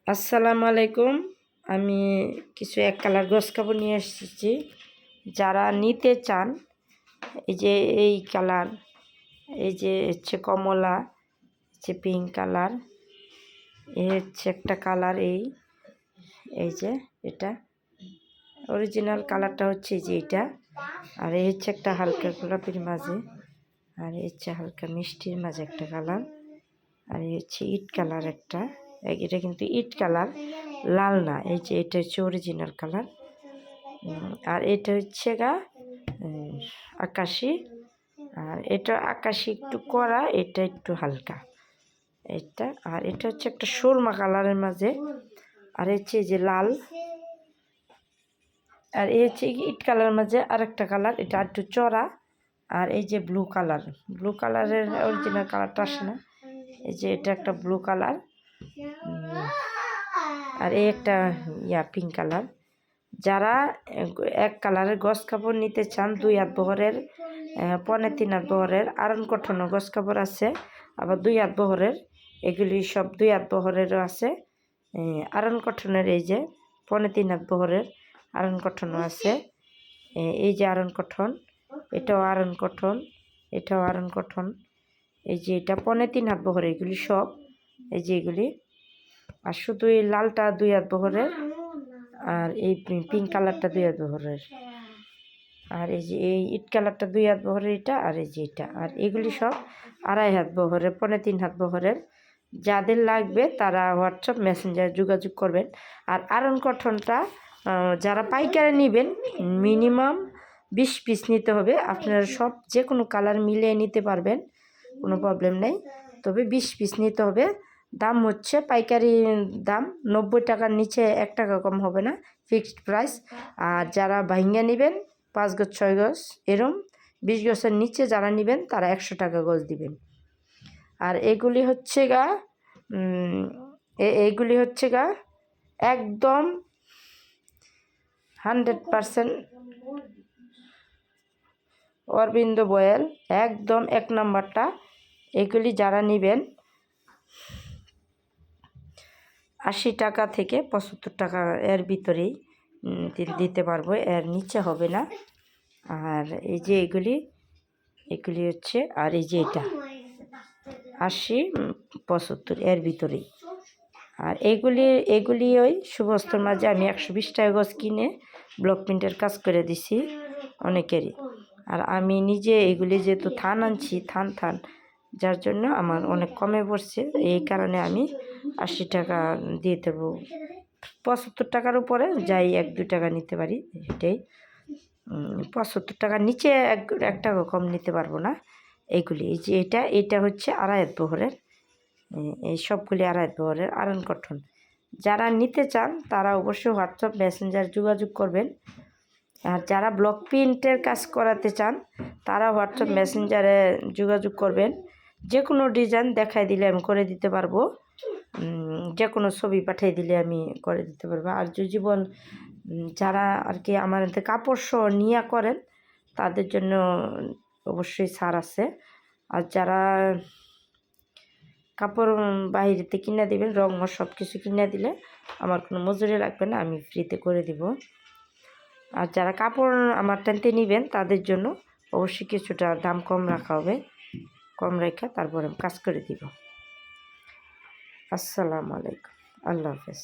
আসসালামু আলাইকুম। আমি কিছু এক কালার গোস কাপড় নিয়ে এসেছি। যারা নিতে চান, এই যে এই কালার, এই যে হচ্ছে কমলা, হচ্ছে পিঙ্ক কালার, এই হচ্ছে একটা কালার, এই যে এটা অরিজিনাল কালারটা হচ্ছে এই যে এটা, আর এই হচ্ছে একটা হালকা গোলাপির মাঝে, আর এই হচ্ছে হালকা মিষ্টির মাঝে একটা কালার, আর এই হচ্ছে ইট কালার একটা। এটা কিন্তু ইট কালার, লাল না। এই যে এটা হচ্ছে অরিজিনাল কালার। আর এটা হচ্ছে আকাশি, আর এটা আকাশি একটু কড়া, এটা একটু হালকা এটা। আর এটা হচ্ছে একটা সুরমা কালারের মাঝে, আর হচ্ছে যে লাল, আর এই হচ্ছে ইট কালারের মাঝে আর একটা কালার, এটা একটু চড়া। আর এই যে ব্লু কালারের অরিজিনাল কালারটা আসে না, এই যে এটা একটা ব্লু কালার। আর এই একটা পিঙ্ক কালার। যারা এক কালারের গস কাপড় নিতে চান, 2 হাত বহরের, 3.5 হাত বহরের আরন কটনের গস কাপড় আছে, আবার 2 হাত বহরের, এগুলি সব 2 হাত বহরেরও আছে। আরন কটনের এই যে 3.5 হাত বহরের আরন কটনও আছে। এই যে আরন কটন, এটাও আরন কটন, এটাও আরন কটন। এই যে এটা 3.5 হাত বহরের, এগুলি সব এই যে এগুলি। আর শুধু এই লালটা 2 হাত বহরের, আর এই পিঙ্ক কালারটা 2 হাত বহরের, আর এই যে এই ইট কালারটা 2 হাত বহরের এটা, আর এই যে এটা। আর এগুলি সব 2.5 হাত বহরের, 3.5 হাত বহরের। যাদের লাগবে তারা হোয়াটসঅ্যাপ মেসেঞ্জারে যোগাযোগ করবেন। আর আরন কটনটা যারা পাইকারি নেবেন, মিনিমাম 20 পিস নিতে হবে। আপনারা সব যে কোনো কালার মিলিয়ে নিতে পারবেন, কোনো প্রবলেম নেই, তবে 20 পিস নিতে হবে। দাম হচ্ছে পাইকারি দাম 90 টাকার নিচে 1 টাকা কম হবে না, ফিক্সড প্রাইস। আর যারা ভাঙ্গা নেবেন 5 গজ 6 গজ এরম 20 গজের নিচে যারা নেবেন তারা 100 টাকা গজ দিবেন। আর এগুলি হচ্ছে একদম 100% অরবিন্দ বয়েল, একদম 1 নম্বরটা। এগুলি যারা নেবেন 80 টাকা থেকে 75 টাকা এর ভিতরেই দিতে পারবো, এর নিচে হবে না। আর এই যে এগুলি হচ্ছে, আর এই যে এটা 80 75 এর ভিতরেই। আর এগুলি ওই সুবস্ত্রর মাঝে আমি 120 টাকা গজ কিনে ব্লক প্রিন্টের কাজ করে দিছি অনেকেরই। আর আমি নিজে এগুলি যেহেতু থান আনছি, থান, যার জন্য আমার অনেক কমে পড়ছে। এই কারণে আমি 80 টাকা দিয়ে দেবো। 75 টাকার উপরে যাই 1-2 টাকা নিতে পারি, এটাই। 75 টাকার নিচে 1 টাকা কম নিতে পারবো না। এইগুলি, এই যে এটা হচ্ছে 2.5 হাত বহরের, এই সবগুলি 2.5 হাত বহরের আরন কটন। যারা নিতে চান তারা অবশ্যই হোয়াটসঅ্যাপ মেসেঞ্জার যোগাযোগ করবেন। আর যারা ব্লক প্রিন্টের কাজ করাতে চান তারা হোয়াটসঅ্যাপ মেসেঞ্জারে যোগাযোগ করবেন। যে কোনো ডিজাইন দেখাই দিলে আমি করে দিতে পারবো, যে কোনো ছবি পাঠিয়ে দিলে আমি করে দিতে পারবো। আর যদি যারা আর কি আমার কাপড় সহ নিয়ে করেন তাদের জন্য অবশ্যই ছাড় আছে। আর যারা কাপড় বাইরেতে কিনে দিবেন, রঙ সব কিছু কিনে দিলে আমার কোনো মজুরি লাগবে না, আমি ফ্রিতে করে দিব। আর যারা কাপড় আমার টানতে নেবেন তাদের জন্য অবশ্যই কিছুটা দাম কম রাখা হবে, কম রেখে তারপরে কাজ করে দিব। আসসালামু আলাইকুম, আল্লাহ হাফেজ।